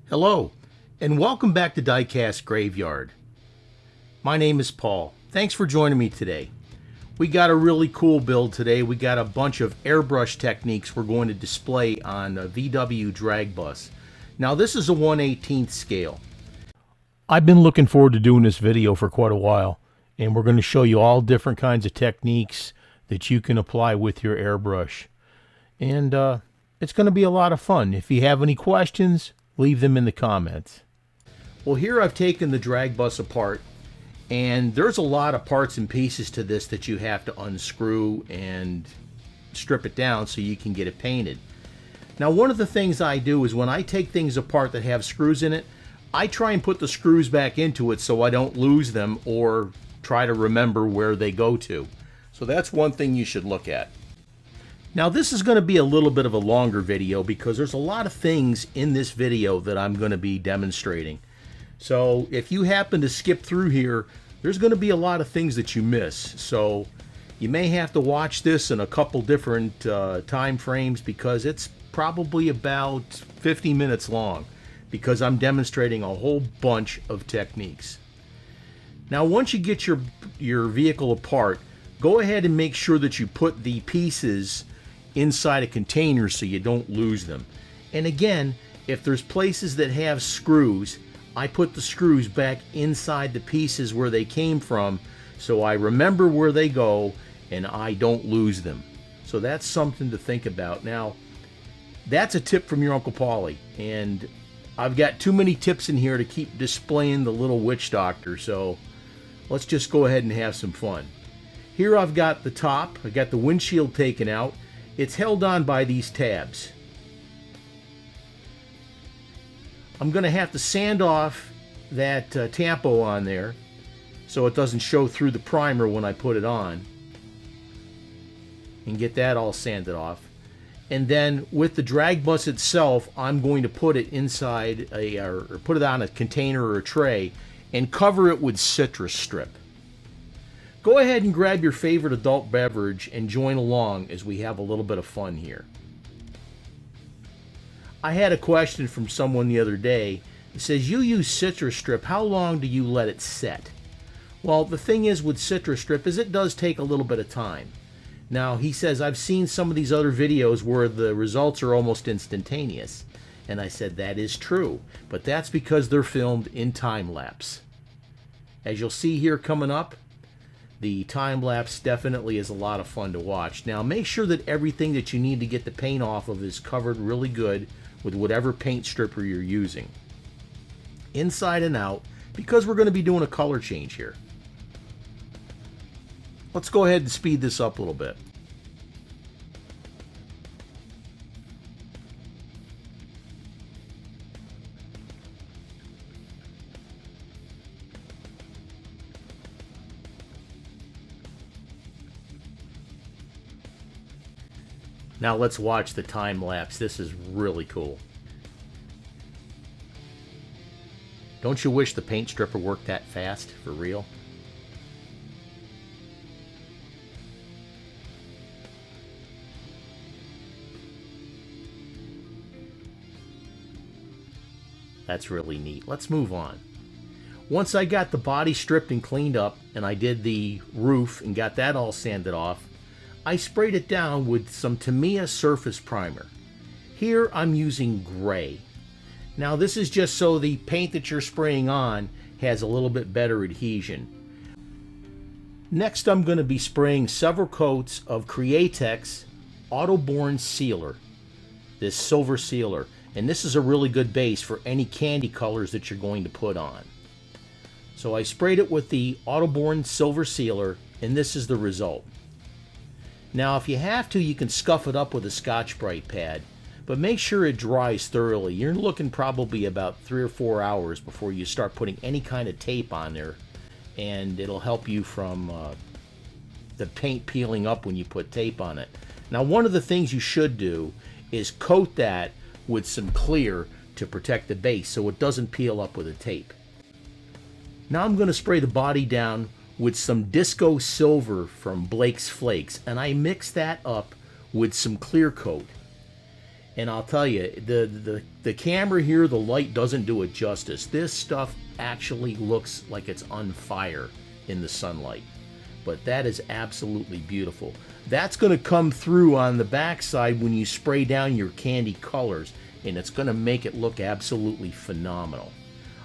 Hello, and welcome back to Diecast Graveyard. My name is Paul. Thanks for joining me today. We got a really cool build today. We got a bunch of airbrush techniques we're going to display on a VW drag bus. Now this is a 1/18th scale. I've been looking forward to doing this video for quite a while, and we're going to show you all different kinds of techniques that you can apply with your airbrush. And it's going to be a lot of fun. If you have any questions, leave them in the comments. Well, here I've taken the drag bus apart, and there's a lot of parts and pieces to this that you have to unscrew and strip it down so you can get it painted. Now, one of the things I do is when I take things apart that have screws in it, I try and put the screws back into it so I don't lose them or try to remember where they go to. So that's one thing you should look at. Now this is going to be a little bit of a longer video because there's a lot of things in this video that I'm going to be demonstrating. So if you happen to skip through here, there's going to be a lot of things that you miss. So you may have to watch this in a couple different time frames because it's probably about 50 minutes long because I'm demonstrating a whole bunch of techniques. Now once you get your vehicle apart, go ahead and make sure that you put the pieces inside a container so you don't lose them. And again, if there's places that have screws, I put the screws back inside the pieces where they came from so I remember where they go and I don't lose them. So that's something to think about. Now, that's a tip from your Uncle Paulie, and I've got too many tips in here to keep displaying the little witch doctor, so let's just go ahead and have some fun. Here I've got the top, I got the windshield taken out. It's held on by these tabs. I'm going to have to sand off that tampo on there so it doesn't show through the primer when I put it on, and get that all sanded off. And then with the drag bus itself, I'm going to put it inside or put it on a container or a tray and cover it with citrus strip. Go ahead and grab your favorite adult beverage and join along as we have a little bit of fun here. I had a question from someone the other day. It says, you use citrus strip, how long do you let it set? Well, the thing is with citrus strip is it does take a little bit of time. Now, he says, I've seen some of these other videos where the results are almost instantaneous. And I said, that is true, but that's because they're filmed in time lapse. As you'll see here coming up, the time lapse definitely is a lot of fun to watch. Now make sure that everything that you need to get the paint off of is covered really good with whatever paint stripper you're using. Inside and out, because we're going to be doing a color change here. Let's go ahead and speed this up a little bit. Now let's watch the time lapse. This is really cool. Don't you wish the paint stripper worked that fast for real? That's really neat. Let's move on. Once I got the body stripped and cleaned up, and I did the roof and got that all sanded off, I sprayed it down with some Tamiya surface primer. Here I'm using gray. Now this is just so the paint that you're spraying on has a little bit better adhesion. Next I'm going to be spraying several coats of Createx Autoborn Sealer, this silver sealer, and this is a really good base for any candy colors that you're going to put on. So I sprayed it with the Autoborn Silver Sealer, and this is the result. Now if you have to, you can scuff it up with a Scotch-Brite pad, but make sure it dries thoroughly. You're looking probably about 3 or 4 hours before you start putting any kind of tape on there, and it'll help you from the paint peeling up when you put tape on it. Now one of the things you should do is coat that with some clear to protect the base so it doesn't peel up with the tape. Now I'm going to spray the body down with some Disco Silver from Blake's Flakes, and I mix that up with some clear coat. And I'll tell you, the camera here, the light doesn't do it justice. This stuff actually looks like it's on fire in the sunlight. But that is absolutely beautiful. That's going to come through on the backside when you spray down your candy colors, and it's going to make it look absolutely phenomenal.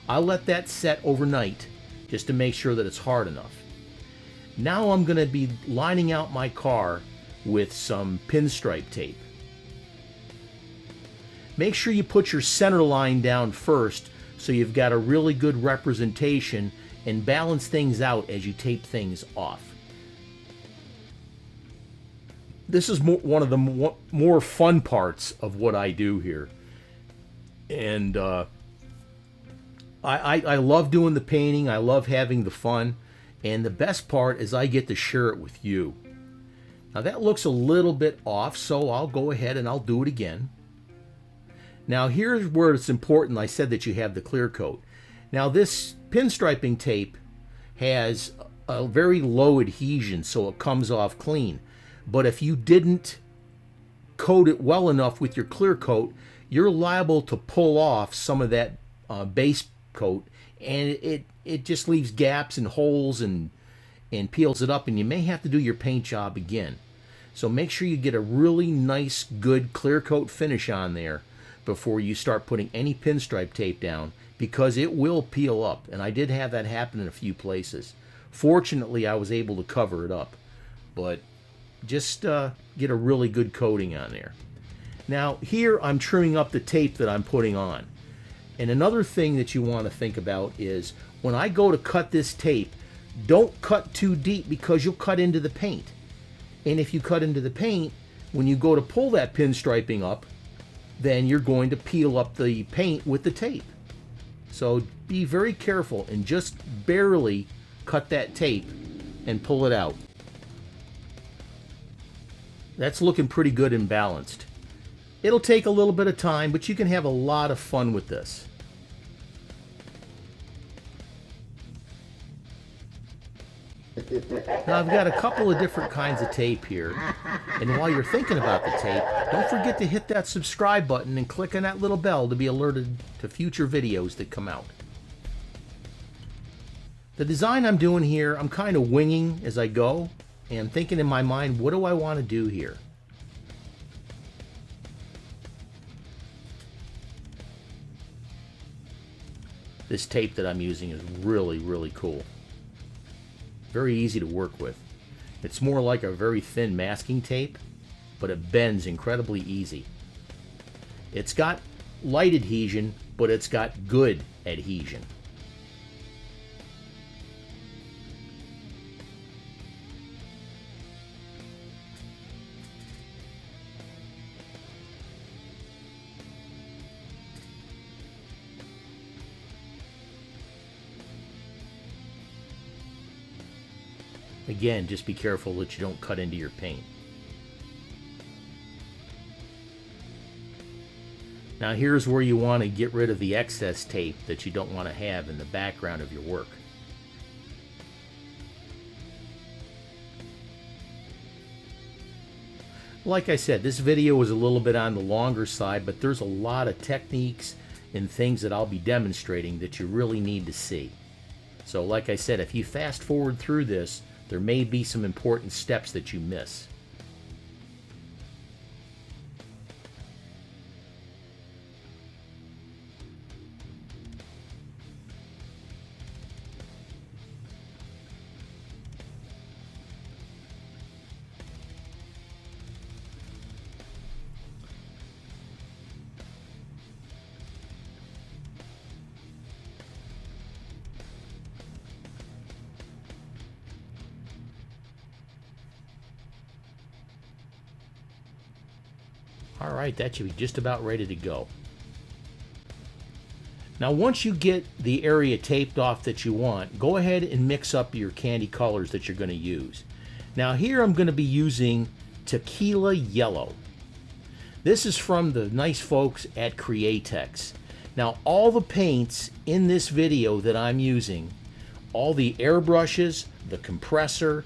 I'll let that set overnight just to make sure that it's hard enough. Now I'm going to be lining out my car with some pinstripe tape. Make sure you put your center line down first so you've got a really good representation, and balance things out as you tape things off. This is one of the more fun parts of what I do here. And I love doing the painting. I love having the fun. And the best part is I get to share it with you. Now that looks a little bit off, so I'll go ahead and I'll do it again. Now here's where it's important. I said that you have the clear coat. Now this pinstriping tape has a very low adhesion, so it comes off clean. But if you didn't coat it well enough with your clear coat, you're liable to pull off some of that base coat, and it just leaves gaps and holes and peels it up, and you may have to do your paint job again. So make sure you get a really nice, good clear coat finish on there before you start putting any pinstripe tape down, because it will peel up, and I did have that happen in a few places. Fortunately, I was able to cover it up, but just get a really good coating on there. Now here I'm trimming up the tape that I'm putting on. And another thing that you want to think about is when I go to cut this tape, don't cut too deep, because you'll cut into the paint. And if you cut into the paint, when you go to pull that pinstriping up, then you're going to peel up the paint with the tape. So be very careful and just barely cut that tape and pull it out. That's looking pretty good and balanced. It'll take a little bit of time, but you can have a lot of fun with this. Now I've got a couple of different kinds of tape here, and while you're thinking about the tape, don't forget to hit that subscribe button and click on that little bell to be alerted to future videos that come out. The design I'm doing here, I'm kind of winging as I go, and thinking in my mind, what do I want to do here? This tape that I'm using is really, really cool. Very easy to work with. It's more like a very thin masking tape, but it bends incredibly easy. It's got light adhesion, but it's got good adhesion. Again, just be careful that you don't cut into your paint. Now here's where you want to get rid of the excess tape that you don't want to have in the background of your work. Like I said, this video is a little bit on the longer side, but there's a lot of techniques and things that I'll be demonstrating that you really need to see. So like I said, if you fast forward through this, there may be some important steps that you miss. Alright, that should be just about ready to go. Now once you get the area taped off that you want, go ahead and mix up your candy colors that you're going to use. Now here I'm going to be using Tequila Yellow. This is from the nice folks at Createx. Now all the paints in this video that I'm using, all the airbrushes, the compressor,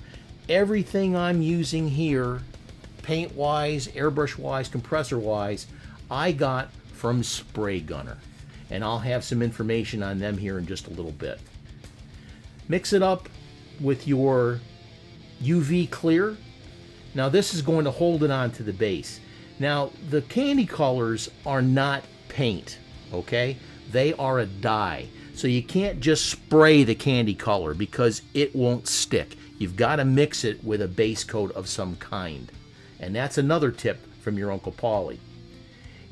everything I'm using here, paint-wise, airbrush-wise, compressor-wise, I got from Spray Gunner. And I'll have some information on them here in just a little bit. Mix it up with your UV clear. Now this is going to hold it onto the base. Now the candy colors are not paint, okay? They are a dye. So you can't just spray the candy color because it won't stick. You've got to mix it with a base coat of some kind. And that's another tip from your Uncle Paulie.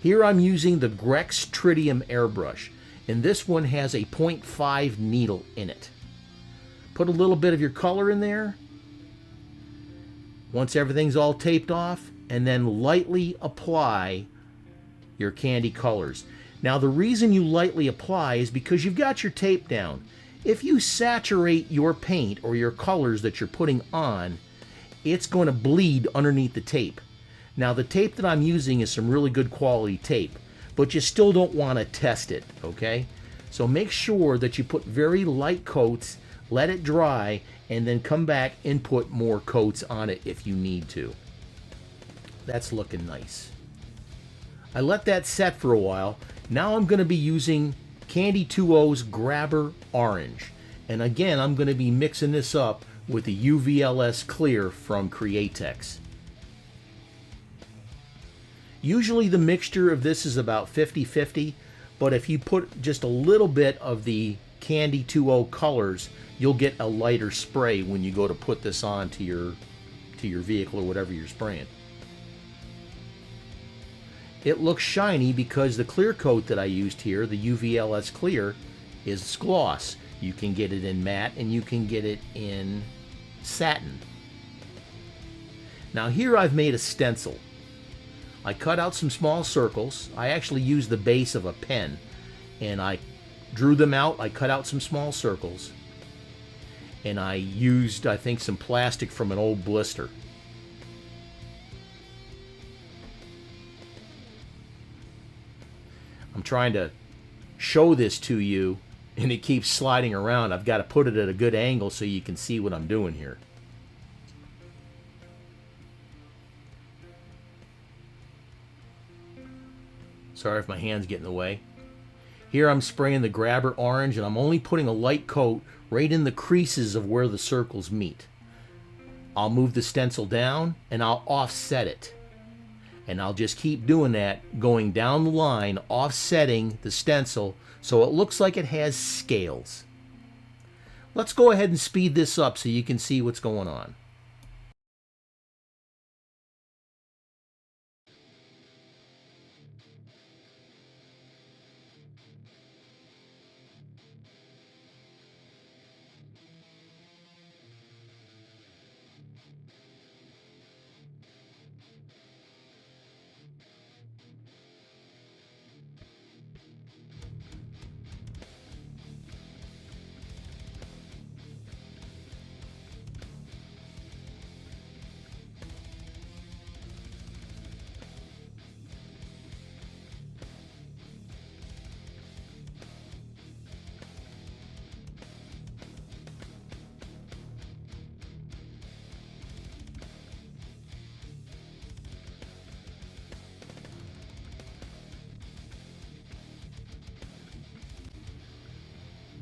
Here I'm using the Grex Tritium airbrush, and this one has a 0.5 needle in it. Put a little bit of your color in there once everything's all taped off, and then lightly apply your candy colors. Now the reason you lightly apply is because you've got your tape down. If you saturate your paint or your colors that you're putting on, it's going to bleed underneath the tape. Now the tape that I'm using is some really good quality tape, but you still don't want to test it, okay? So make sure that you put very light coats, let it dry, and then come back and put more coats on it if you need to. That's looking nice. I let that set for a while. Now I'm going to be using Candy 2O's Grabber Orange. And again, I'm going to be mixing this up with the UVLS Clear from Createx. Usually the mixture of this is about 50-50, but if you put just a little bit of the Candy 2O colors, you'll get a lighter spray when you go to put this on to your vehicle or whatever you're spraying. It looks shiny because the clear coat that I used here, the UVLS Clear, is gloss. You can get it in matte and you can get it in satin. Now here I've made a stencil. I cut out some small circles. I actually used the base of a pen and I drew them out. I cut out some small circles and I used, I think, some plastic from an old blister. I'm trying to show this to you and it keeps sliding around. I've got to put it at a good angle so you can see what I'm doing here. Sorry if my hands get in the way. Here I'm spraying the Grabber Orange and I'm only putting a light coat right in the creases of where the circles meet. I'll move the stencil down and I'll offset it. And I'll just keep doing that, going down the line, offsetting the stencil so it looks like it has scales. Let's go ahead and speed this up so you can see what's going on.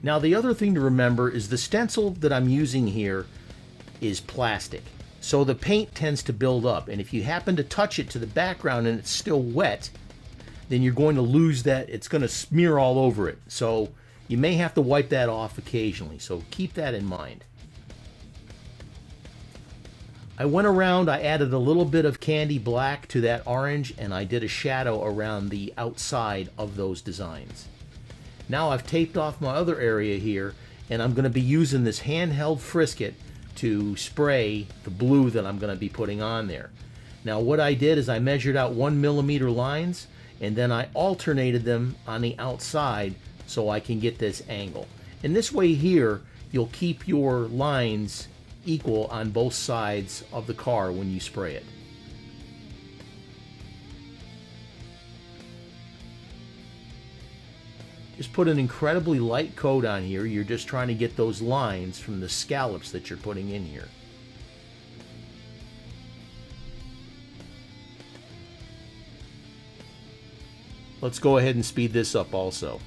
Now the other thing to remember is the stencil that I'm using here is plastic. So the paint tends to build up, and if you happen to touch it to the background and it's still wet, then you're going to lose that. It's going to smear all over it. So you may have to wipe that off occasionally, so keep that in mind. I went around, I added a little bit of candy black to that orange, and I did a shadow around the outside of those designs. Now I've taped off my other area here, and I'm going to be using this handheld frisket to spray the blue that I'm going to be putting on there. Now what I did is I measured out 1 millimeter lines, and then I alternated them on the outside so I can get this angle. And this way here, you'll keep your lines equal on both sides of the car when you spray it. Just put an incredibly light coat on here. You're just trying to get those lines from the scallops that you're putting in here. Let's go ahead and speed this up also.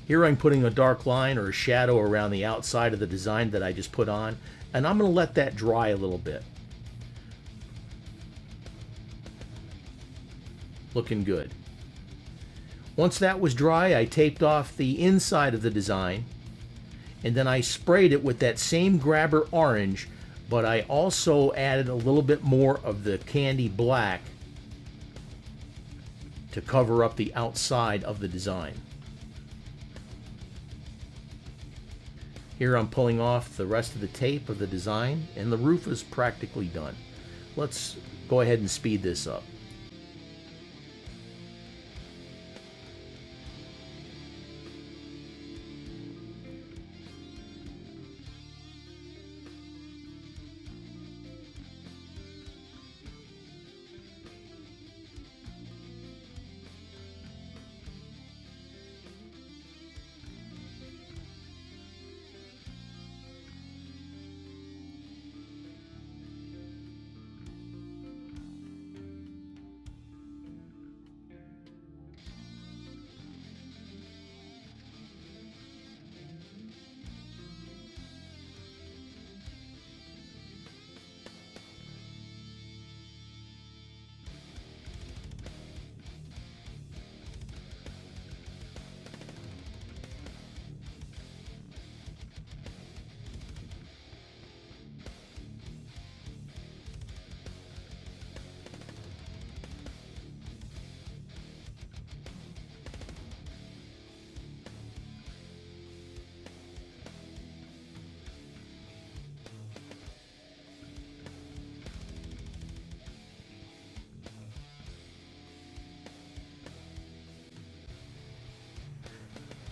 Here I'm putting a dark line or a shadow around the outside of the design that I just put on, and I'm going to let that dry a little bit. Looking good. Once that was dry, I taped off the inside of the design, and then I sprayed it with that same grabber orange, but I also added a little bit more of the candy black to cover up the outside of the design. Here I'm pulling off the rest of the tape of the design, and the roof is practically done. Let's go ahead and speed this up.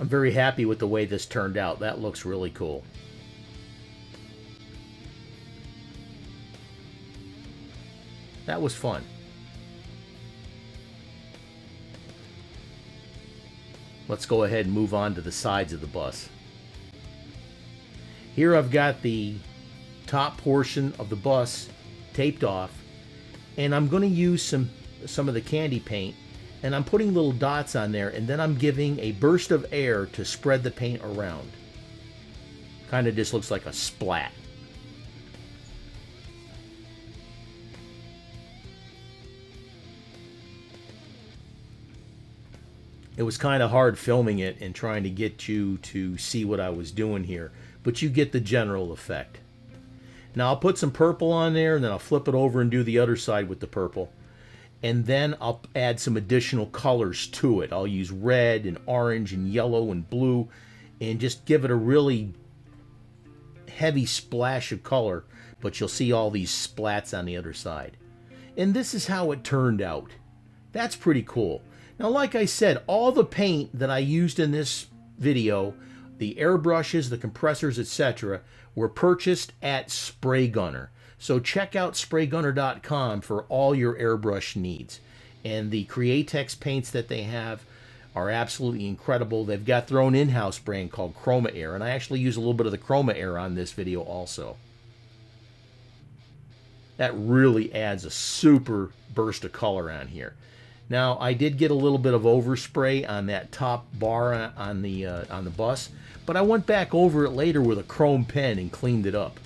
I'm very happy with the way this turned out. That looks really cool. That was fun. Let's go ahead and move on to the sides of the bus. Here I've got the top portion of the bus taped off, and I'm going to use some of the candy paint, and I'm putting little dots on there, and then I'm giving a burst of air to spread the paint around. Kind of just looks like a splat. It was kind of hard filming it and trying to get you to see what I was doing here, but you get the general effect. Now I'll put some purple on there, and then I'll flip it over and do the other side with the purple. And then I'll add some additional colors to it. I'll use red and orange and yellow and blue, and just give it a really heavy splash of color, but you'll see all these splats on the other side. And this is how it turned out. That's pretty cool. Now, like I said, all the paint that I used in this video, the airbrushes, the compressors, etc., were purchased at Spray Gunner. So check out spraygunner.com for all your airbrush needs. And the Createx paints that they have are absolutely incredible. They've got their own in-house brand called Chroma Air, and I actually use a little bit of the Chroma Air on this video also. That really adds a super burst of color on here. Now, I did get a little bit of overspray on that top bar on the bus, but I went back over it later with a chrome pen and cleaned it up.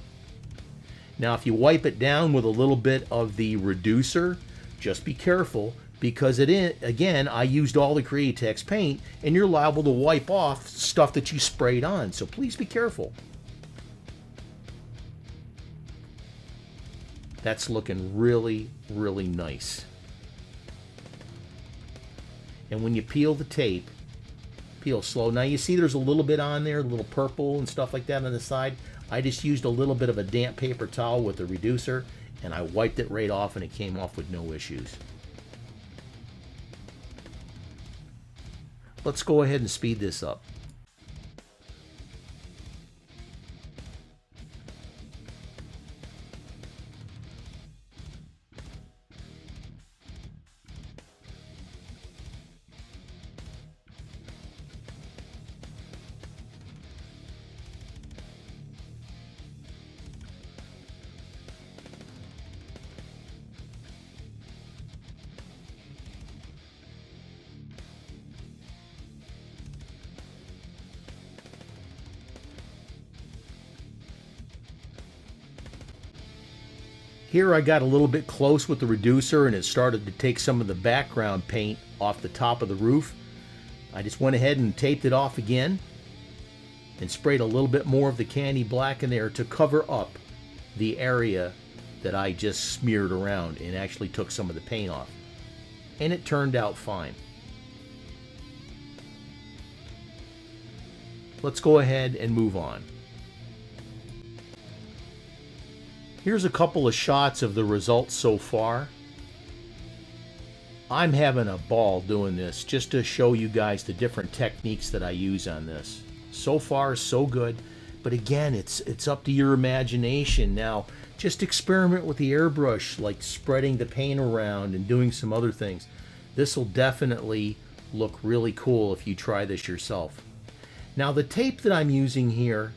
Now if you wipe it down with a little bit of the reducer, just be careful, because again, I used all the Createx paint, and you're liable to wipe off stuff that you sprayed on, so please be careful. That's looking really, really nice. And when you peel the tape, peel slow. Now you see there's a little bit on there, a little purple and stuff like that on the side. I just used a little bit of a damp paper towel with a reducer, and I wiped it right off, and it came off with no issues. Let's go ahead and speed this up. Here I got a little bit close with the reducer, and it started to take some of the background paint off the top of the roof. I just went ahead and taped it off again and sprayed a little bit more of the candy black in there to cover up the area that I just smeared around, and actually took some of the paint off. And it turned out fine. Let's go ahead and move on. Here's a couple of shots of the results so far. I'm having a ball doing this, just to show you guys the different techniques that I use on this. So far, so good. But again, it's up to your imagination. Now, just experiment with the airbrush, like spreading the paint around and doing some other things. This will definitely look really cool if you try this yourself. Now, the tape that I'm using here,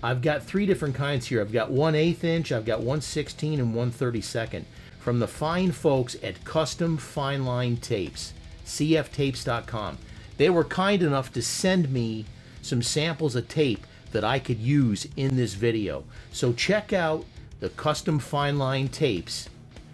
I've got three different kinds here. I've got 1/8 inch, I've got 1/16, and 1/32 from the fine folks at Custom Fine Line Tapes, cftapes.com. They were kind enough to send me some samples of tape that I could use in this video. So check out the Custom Fine Line Tapes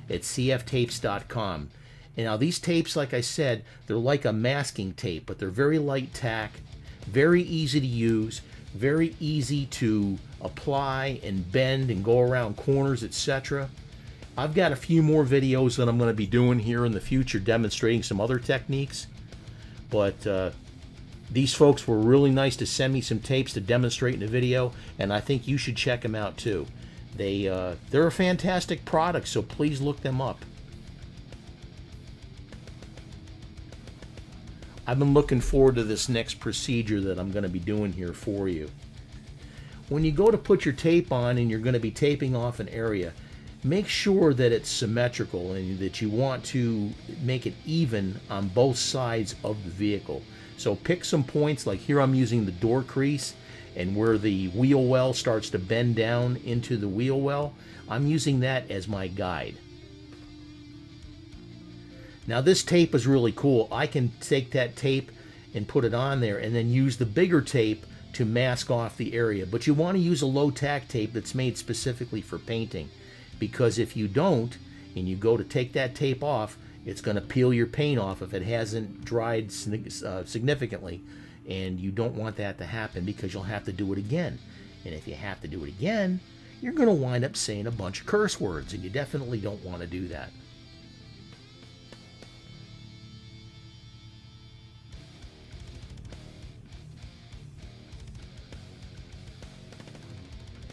at cftapes.com. And now these tapes, like I said, they're like a masking tape, but they're very light tack, very easy to use, very easy to apply and bend and go around corners, etc. I've got a few more videos that I'm going to be doing here in the future demonstrating some other techniques, but these folks were really nice to send me some tapes to demonstrate in the video, and I think you should check them out too. They're a fantastic product, so please look them up. I've been looking forward to this next procedure that I'm going to be doing here for you. When you go to put your tape on and you're going to be taping off an area, make sure that it's symmetrical and that you want to make it even on both sides of the vehicle. So pick some points, like here I'm using the door crease, and where the wheel well starts to bend down into the wheel well, I'm using that as my guide. Now this tape is really cool. I can take that tape and put it on there and then use the bigger tape to mask off the area. But you want to use a low tack tape that's made specifically for painting, because if you don't and you go to take that tape off, it's going to peel your paint off if it hasn't dried significantly, and you don't want that to happen, because you'll have to do it again. And if you have to do it again, you're going to wind up saying a bunch of curse words, and you definitely don't want to do that.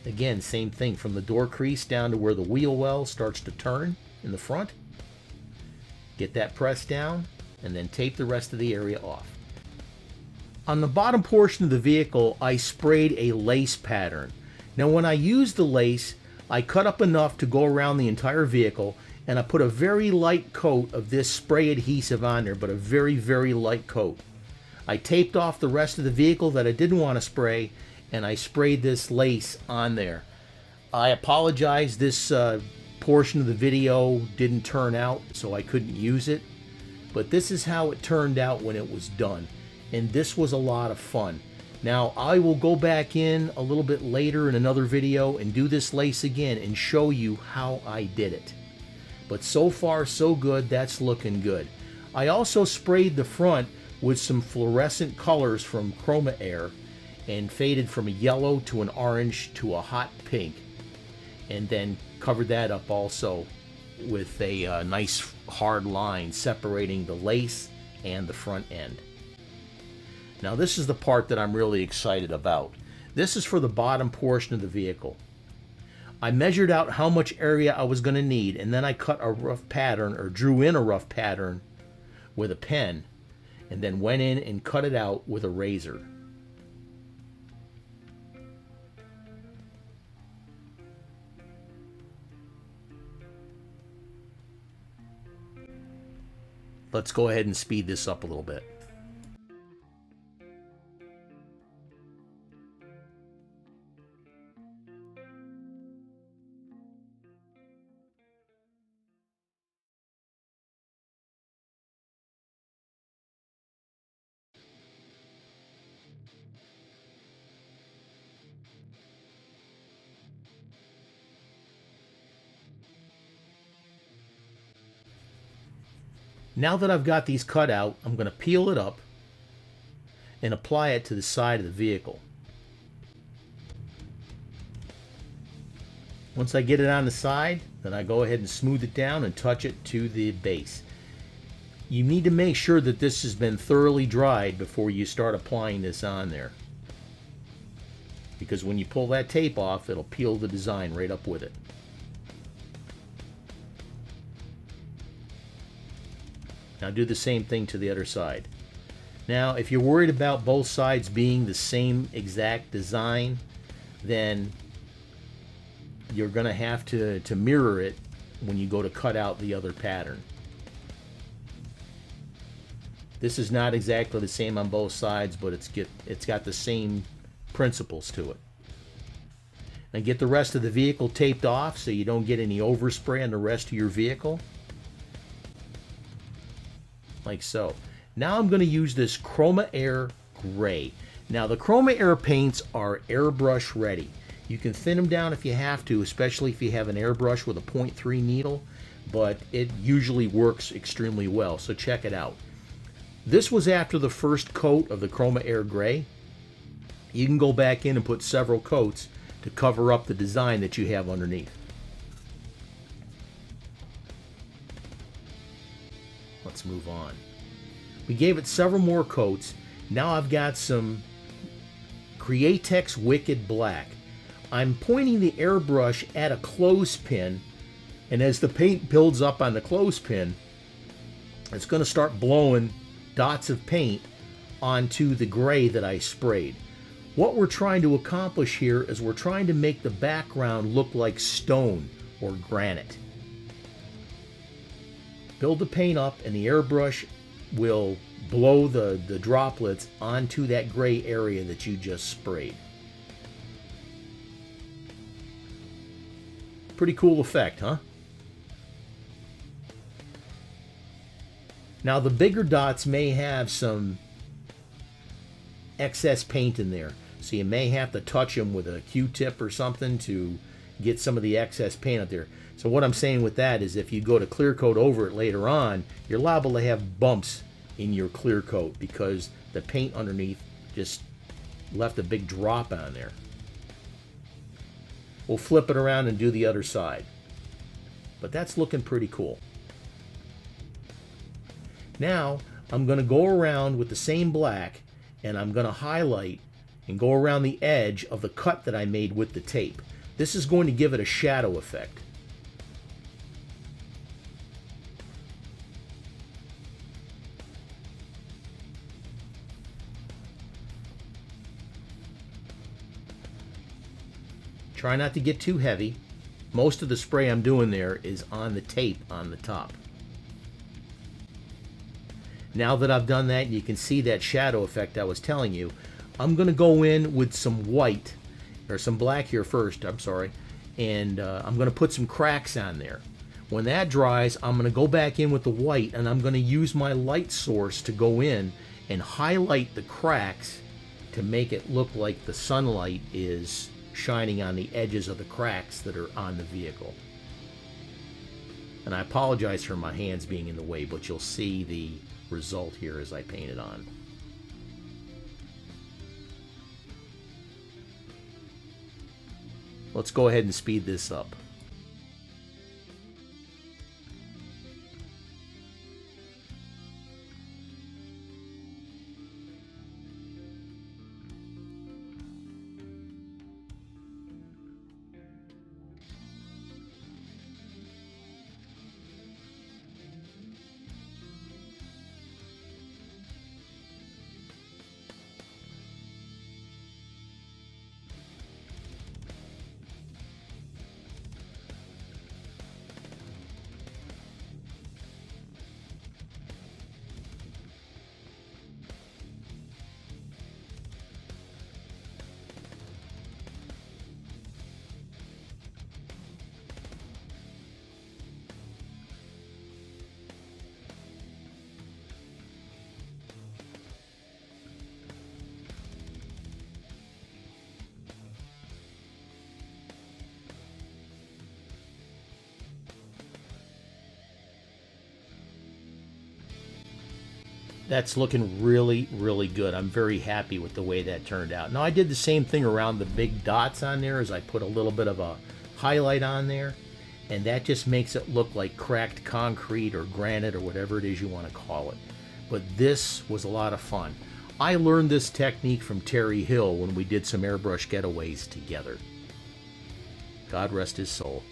Again, same thing, from the door crease down to where the wheel well starts to turn in the front. Get that pressed down, and then tape the rest of the area off. On the bottom portion of the vehicle, I sprayed a lace pattern. Now when I used the lace, I cut up enough to go around the entire vehicle, and I put a very light coat of this spray adhesive on there, but a very, very light coat. I taped off the rest of the vehicle that I didn't want to spray, and I sprayed this lace on there. I apologize, this portion of the video didn't turn out, so I couldn't use it, but this is how it turned out when it was done, and this was a lot of fun. Now I will go back in a little bit later in another video and do this lace again and show you how I did it. But so far so good, that's looking good. I also sprayed the front with some fluorescent colors from Chroma Air and faded from a yellow to an orange to a hot pink, and then covered that up also with a nice hard line separating the lace and the front end. Now this is the part that I'm really excited about. This is for the bottom portion of the vehicle. I measured out how much area I was going to need, and then I cut a rough pattern, or drew in a rough pattern with a pen, and then went in and cut it out with a razor. Let's go ahead and speed this up a little bit. Now that I've got these cut out, I'm going to peel it up and apply it to the side of the vehicle. Once I get it on the side, then I go ahead and smooth it down and touch it to the base. You need to make sure that this has been thoroughly dried before you start applying this on there, because when you pull that tape off, it'll peel the design right up with it. Now do the same thing to the other side. Now if you're worried about both sides being the same exact design, then you're going to have to mirror it when you go to cut out the other pattern. This is not exactly the same on both sides, but it's got the same principles to it. Now get the rest of the vehicle taped off so you don't get any overspray on the rest of your vehicle. Like so. Now I'm going to use this Chroma Air Gray. Now the Chroma Air paints are airbrush ready. You can thin them down if you have to, especially if you have an airbrush with a 0.3 needle, but it usually works extremely well, so check it out. This was after the first coat of the Chroma Air Gray. You can go back in and put several coats to cover up the design that you have underneath. Let's move on. We gave it several more coats. Now I've got some Createx Wicked Black. I'm pointing the airbrush at a clothespin, and as the paint builds up on the clothespin, it's going to start blowing dots of paint onto the gray that I sprayed. What we're trying to accomplish here is we're trying to make the background look like stone or granite. Build the paint up and the airbrush will blow the droplets onto that gray area that you just sprayed. Pretty cool effect, huh? Now the bigger dots may have some excess paint in there, so you may have to touch them with a Q-tip or something to get some of the excess paint out there. So what I'm saying with that is if you go to clear coat over it later on, you're liable to have bumps in your clear coat because the paint underneath just left a big drop on there. We'll flip it around and do the other side. But that's looking pretty cool. Now I'm going to go around with the same black and I'm going to highlight and go around the edge of the cut that I made with the tape. This is going to give it a shadow effect. Try not to get too heavy. Most of the spray I'm doing there is on the tape on the top. Now that I've done that, you can see that shadow effect I was telling you. I'm going to go in with some white, or some black here first, I'm sorry, and I'm going to put some cracks on there. When that dries, I'm going to go back in with the white, and I'm going to use my light source to go in and highlight the cracks to make it look like the sunlight is shining on the edges of the cracks that are on the vehicle. And I apologize for my hands being in the way, but you'll see the result here as I paint it on. Let's go ahead and speed this up. That's looking really, really good. I'm very happy with the way that turned out. Now, I did the same thing around the big dots on there as I put a little bit of a highlight on there, and that just makes it look like cracked concrete or granite or whatever it is you want to call it. But this was a lot of fun. I learned this technique from Terry Hill when we did some airbrush getaways together. God rest his soul.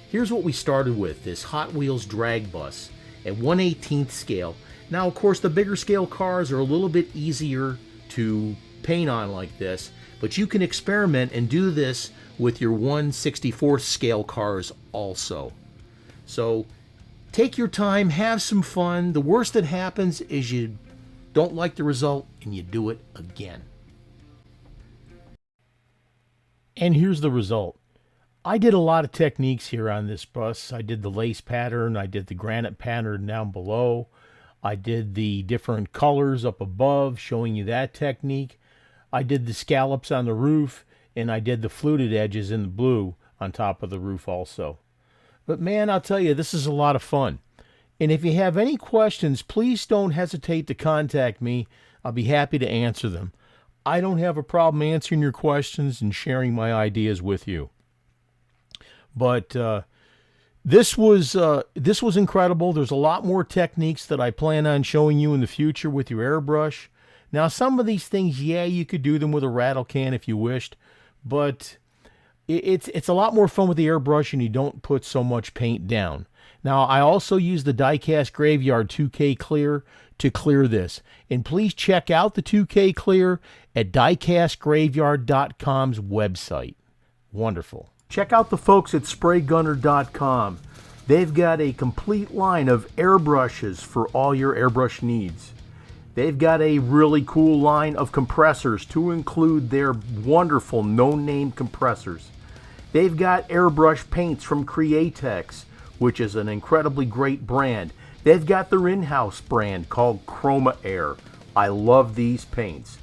Here's what we started with, this Hot Wheels drag bus at 1/18 scale. Now, of course, the bigger scale cars are a little bit easier to paint on like this, but you can experiment and do this with your 1/64 scale cars also. So take your time, have some fun. The worst that happens is you don't like the result and you do it again. And here's the result. I did a lot of techniques here on this bus. I did the lace pattern, I did the granite pattern down below. I did the different colors up above, showing you that technique. I did the scallops on the roof, and I did the fluted edges in the blue on top of the roof also. But man, I'll tell you, this is a lot of fun. And if you have any questions, please don't hesitate to contact me. I'll be happy to answer them. I don't have a problem answering your questions and sharing my ideas with you. But this was incredible. There's a lot more techniques that I plan on showing you in the future with your airbrush. Now, some of these things, yeah, you could do them with a rattle can if you wished, but it's a lot more fun with the airbrush and you don't put so much paint down. Now, I also use the Diecast Graveyard 2K Clear to clear this. And please check out the 2K Clear at diecastgraveyard.com's website. Wonderful. Check out the folks at spraygunner.com. They've got a complete line of airbrushes for all your airbrush needs. They've got a really cool line of compressors to include their wonderful no-name compressors. They've got airbrush paints from Createx, which is an incredibly great brand. They've got their in-house brand called Chroma Air. I love these paints.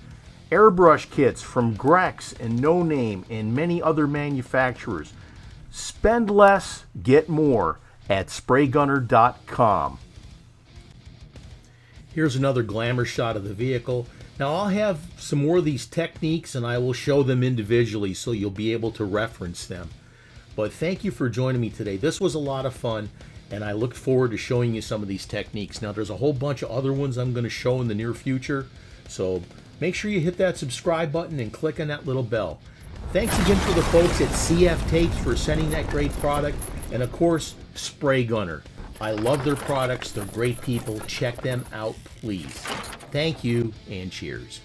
Airbrush kits from Grex and No Name and many other manufacturers. Spend less, get more at spraygunner.com. Here's another glamour shot of the vehicle. Now, I'll have some more of these techniques and I will show them individually so you'll be able to reference them. But thank you for joining me today. This was a lot of fun and I look forward to showing you some of these techniques. Now, there's a whole bunch of other ones I'm going to show in the near future, so make sure you hit that subscribe button and click on that little bell. Thanks again for the folks at CF Tapes for sending that great product. And of course, Spray Gunner. I love their products. They're great people. Check them out, please. Thank you and cheers.